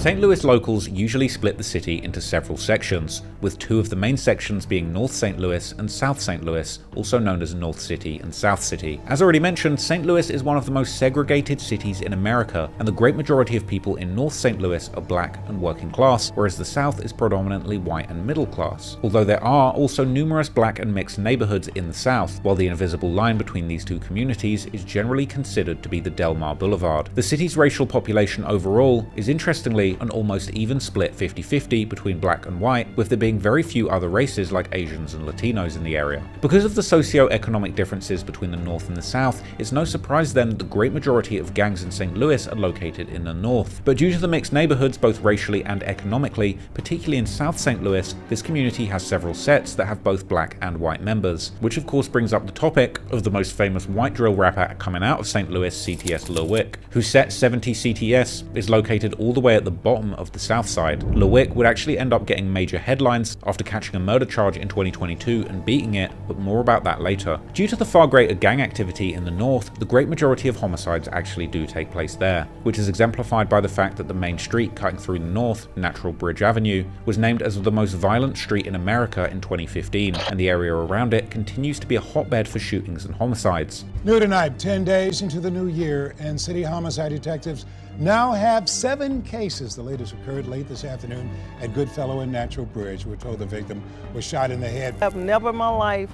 St. Louis locals usually split the city into several sections, with two of the main sections being North St. Louis and South St. Louis, also known as North City and South City. As already mentioned, St. Louis is one of the most segregated cities in America, and the great majority of people in North St. Louis are black and working class, whereas the South is predominantly white and middle class. Although there are also numerous black and mixed neighborhoods in the South, while the invisible line between these two communities is generally considered to be the Del Mar Boulevard. The city's racial population overall is interestingly an almost even split 50-50 between black and white, with there being very few other races like Asians and Latinos in the area. Because of the socio-economic differences between the North and the South, it's no surprise then that the great majority of gangs in St. Louis are located in the North. But due to the mixed neighborhoods both racially and economically, particularly in South St. Louis, this community has several sets that have both black and white members, which of course brings up the topic of the most famous white drill rapper coming out of St. Louis, CTS Lil Wick, whose set 70 CTS is located all the way at the bottom of the South Side. Lil Wick would actually end up getting major headlines after catching a murder charge in 2022 and beating it, but more about that later. Due to the far greater gang activity in the North, the great majority of homicides actually do take place there, which is exemplified by the fact that the main street cutting through the North, Natural Bridge Avenue, was named as the most violent street in America in 2015, and the area around it continues to be a hotbed for shootings and homicides. New tonight, 10 days into the new year, and city homicide detectives now have 7 cases. The latest occurred late this afternoon at Goodfellow and Natural Bridge. We're told the victim was shot in the head. I've never in my life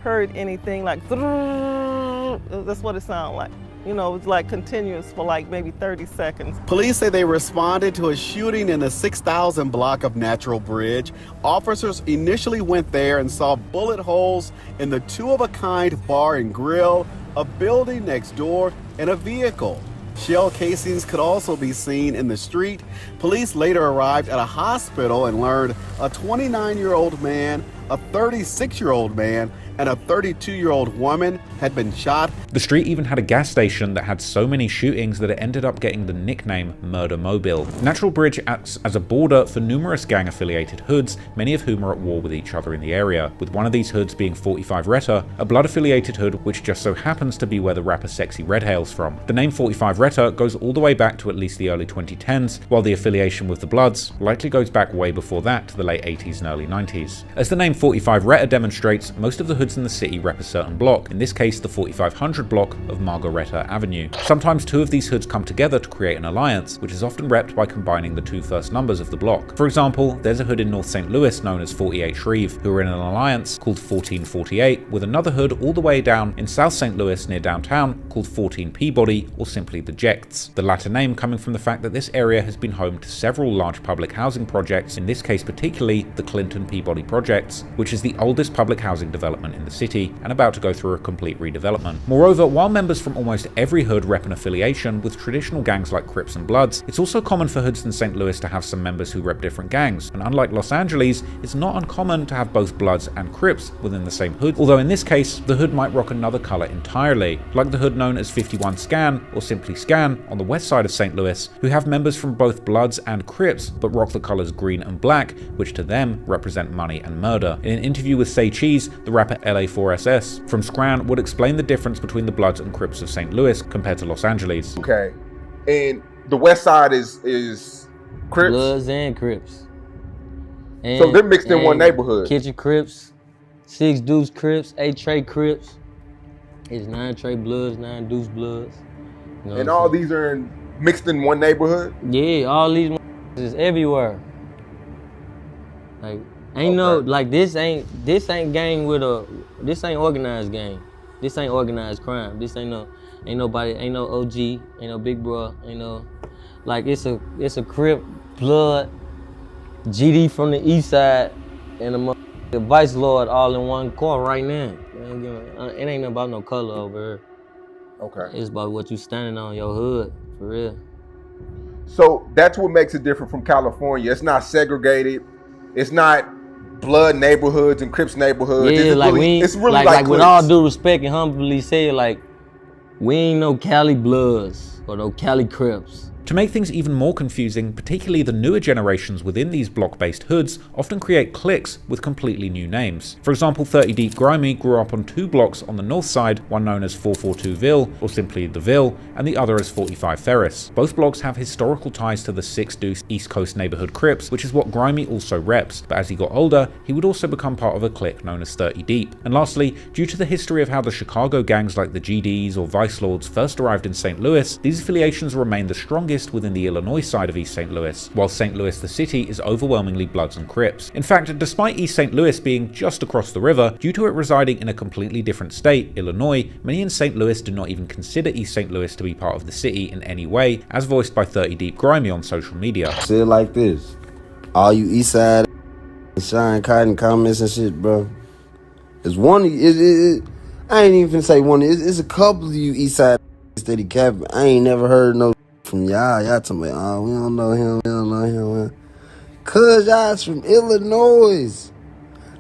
heard anything like, that's what it sounded like. You know, it was like continuous for like maybe 30 seconds. Police say they responded to a shooting in the 6,000 block of Natural Bridge. Officers initially went there and saw bullet holes in the two-of-a-kind bar and grill, a building next door, and a vehicle. Shell casings could also be seen in the street. Police later arrived at a hospital and learned a 29-year-old man, a 36-year-old man, and a 32-year-old woman had been shot. The street even had a gas station that had so many shootings that it ended up getting the nickname Murder Mobile. Natural Bridge acts as a border for numerous gang-affiliated hoods, many of whom are at war with each other in the area, with one of these hoods being 45 Retta, a blood-affiliated hood which just so happens to be where the rapper Sexyy Red hails from. The name 45 Retta goes all the way back to at least the early 2010s, while the affiliation with the Bloods likely goes back way before that to the late 80s and early 90s. As the name 45 Retta demonstrates, most of the hoods in the city rep a certain block, in this case the 4500 block of Margaretta Avenue. Sometimes two of these hoods come together to create an alliance, which is often repped by combining the two first numbers of the block. For example, there's a hood in North St. Louis known as 48 Shreve, who are in an alliance called 1448, with another hood all the way down in South St. Louis near downtown called 14 Peabody, or simply the Jects. The latter name coming from the fact that this area has been home to several large public housing projects, in this case particularly the Clinton Peabody projects, which is the oldest public housing development in the city and about to go through a complete redevelopment. Moreover, while members from almost every hood rep an affiliation with traditional gangs like Crips and Bloods, it's also common for hoods in St. Louis to have some members who rep different gangs, and unlike Los Angeles, it's not uncommon to have both Bloods and Crips within the same hood, although in this case, the hood might rock another color entirely, like the hood known as 51 Scan, or simply Scan, on the west side of St. Louis, who have members from both Bloods and Crips, but rock the colors green and black, which to them represent money and murder. In an interview with Say Cheese, the rapper LA4SS from Scran would explain the difference between the Bloods and Crips of St. Louis compared to Los Angeles. Okay, and the west side is Crips? Bloods and Crips. And, so they're mixed in one neighborhood. Kitchen Crips, 6 Deuce Crips, 8 Trey Crips. It's 9 Trey Bloods, 9 Deuce Bloods. You know and all these are mixed in one neighborhood? Yeah, all these is everywhere. Like, ain't no, like this ain't gang with this ain't organized gang. This ain't organized crime. This ain't nobody, ain't no OG, ain't no big bro, ain't no, like it's a Crip, Blood, GD from the east side, and a Vice Lord all in one car right now. It ain't nothing about no color over here. Okay. It's about what you standing on, your hood, for real. So that's what makes it different from California. It's not segregated. It's not Blood neighborhoods and Crips neighborhoods. Yeah, it's really like with all due respect and humbly say, like, we ain't no Cali Bloods. or those Cali Crips. To make things even more confusing, particularly the newer generations within these block-based hoods often create cliques with completely new names. For example, 30 Deep Grimeyy grew up on 2 blocks on the north side, one known as 442 Ville, or simply the Ville, and the other as 45 Ferris. Both blocks have historical ties to the 6 Deuce East Coast neighborhood Crips, which is what Grimeyy also reps, but as he got older, he would also become part of a clique known as 30 Deep. And lastly, due to the history of how the Chicago gangs like the GDs or Vice Lords first arrived in St. Louis, these affiliations remain the strongest within the Illinois side of East St. Louis, while St. Louis the city is overwhelmingly Bloods and Crips. In fact, despite East St. Louis being just across the river, due to it residing in a completely different state, Illinois, many in St. Louis do not even consider East St. Louis to be part of the city in any way, as voiced by 30 Deep Grimeyy on social media. Say it like this: all you East Side shine cotton comments and shit, bro. It's one. I ain't even finna say one. It's a couple of you East Side steady capping. I ain't never heard no from y'all. Y'all talking about, oh, we don't know him. We don't know him. Cause y'all's from Illinois,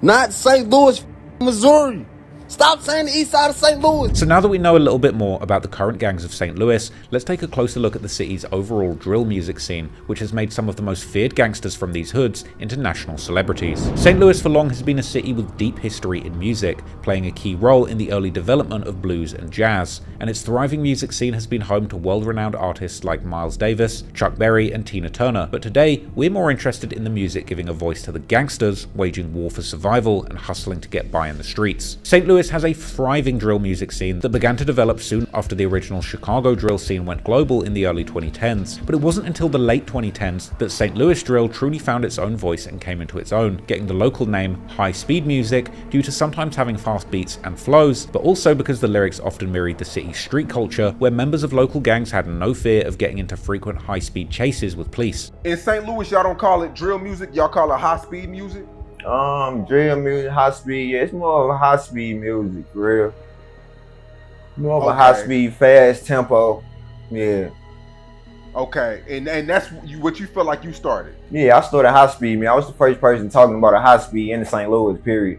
not St. Louis, Missouri. Stop saying the east side of St. Louis. So now that we know a little bit more about the current gangs of St. Louis, let's take a closer look at the city's overall drill music scene, which has made some of the most feared gangsters from these hoods into national celebrities. St. Louis for long has been a city with deep history in music, playing a key role in the early development of blues and jazz, and its thriving music scene has been home to world-renowned artists like Miles Davis, Chuck Berry, and Tina Turner. But today, we're more interested in the music giving a voice to the gangsters, waging war for survival and hustling to get by in the streets. St. Louis has a thriving drill music scene that began to develop soon after the original Chicago drill scene went global in the early 2010s, but it wasn't until the late 2010s that St. Louis drill truly found its own voice and came into its own, getting the local name high speed music due to sometimes having fast beats and flows, but also because the lyrics often mirrored the city's street culture, where members of local gangs had no fear of getting into frequent high speed chases with police. In St. Louis, y'all don't call it drill music, y'all call it high speed music? Drill music, high speed, yeah, it's more of a high speed music, for real. More of a high speed, fast tempo, yeah. Okay, and that's what you feel like you started? Yeah, I started high speed, man. I was the first person talking about a high speed in the St. Louis, period.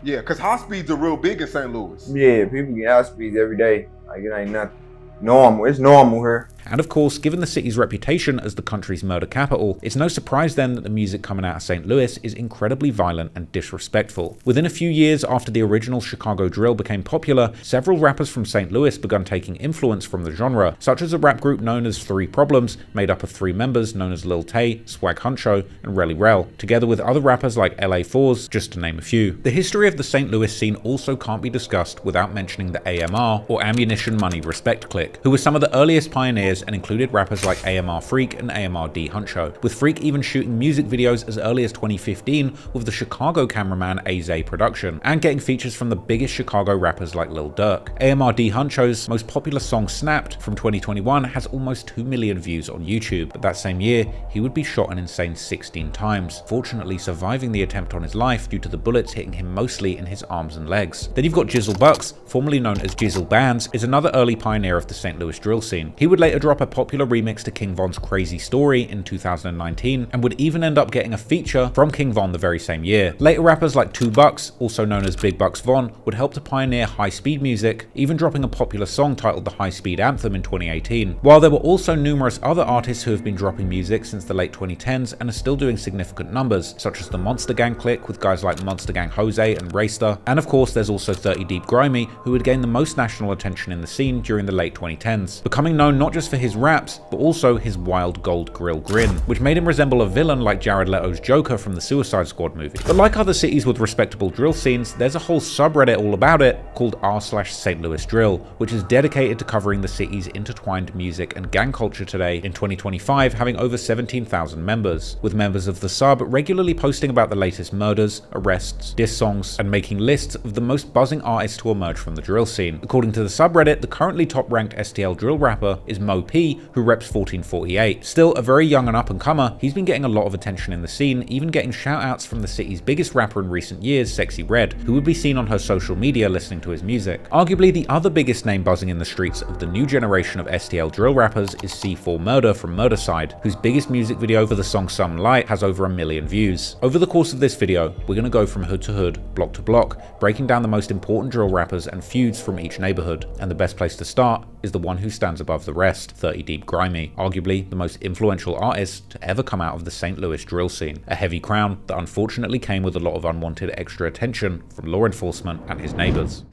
Yeah, because high speeds are real big in St. Louis. Yeah, people get high speeds every day. Like, it ain't nothing. Normal, it's normal here. And of course, given the city's reputation as the country's murder capital, it's no surprise then that the music coming out of St. Louis is incredibly violent and disrespectful. Within a few years after the original Chicago drill became popular, several rappers from St. Louis began taking influence from the genre, such as a rap group known as 3 Problems, made up of 3 members known as Lil Tay, Swag Huncho, and Relly Rel, together with other rappers like LA Fours, just to name a few. The history of the St. Louis scene also can't be discussed without mentioning the AMR, or Ammunition Money Respect Clique, who were some of the earliest pioneers and included rappers like AMR Freak and AMR D Huncho, with Freak even shooting music videos as early as 2015 with the Chicago cameraman Aze production, and getting features from the biggest Chicago rappers like Lil Durk. AMR D Huncho's most popular song Snapped from 2021 has almost 2 million views on YouTube, but that same year he would be shot an insane 16 times, fortunately surviving the attempt on his life due to the bullets hitting him mostly in his arms and legs. Then you've got Jizzle Bucks, formerly known as Jizzle Bands, is another early pioneer of the St. Louis drill scene. He would later drop a popular remix to King Von's Crazy Story in 2019 and would even end up getting a feature from King Von the very same year. Later rappers like 2 Bucks, also known as Big Bucks Von, would help to pioneer high-speed music, even dropping a popular song titled The High Speed Anthem in 2018. While there were also numerous other artists who have been dropping music since the late 2010s and are still doing significant numbers, such as the Monster Gang clique with guys like Monster Gang Jose and Rayster, and of course there's also 30 Deep Grimeyy, who would gain the most national attention in the scene during the late 2010s, becoming known not just for his raps, but also his wild gold grill grin, which made him resemble a villain like Jared Leto's Joker from the Suicide Squad movie. But like other cities with respectable drill scenes, there's a whole subreddit all about it called r/St. Louis Drill, which is dedicated to covering the city's intertwined music and gang culture today, in 2025 having over 17,000 members, with members of the sub regularly posting about the latest murders, arrests, diss songs, and making lists of the most buzzing artists to emerge from the drill scene. According to the subreddit, the currently top-ranked STL drill rapper is Mo OP, who reps 1448. Still a very young and up-and-comer, he's been getting a lot of attention in the scene, even getting shout-outs from the city's biggest rapper in recent years, Sexyy, who would be seen on her social media listening to his music. Arguably the other biggest name buzzing in the streets of the new generation of STL drill rappers is C4 Murder from Murderside, whose biggest music video for the song Some Light has over 1 million views. Over the course of this video, we're going to go from hood to hood, block to block, breaking down the most important drill rappers and feuds from each neighborhood. And the best place to start is the one who stands above the rest, 30 Deep Grimeyy, arguably the most influential artist to ever come out of the St. Louis drill scene. A heavy crown that unfortunately came with a lot of unwanted extra attention from law enforcement and his neighbors.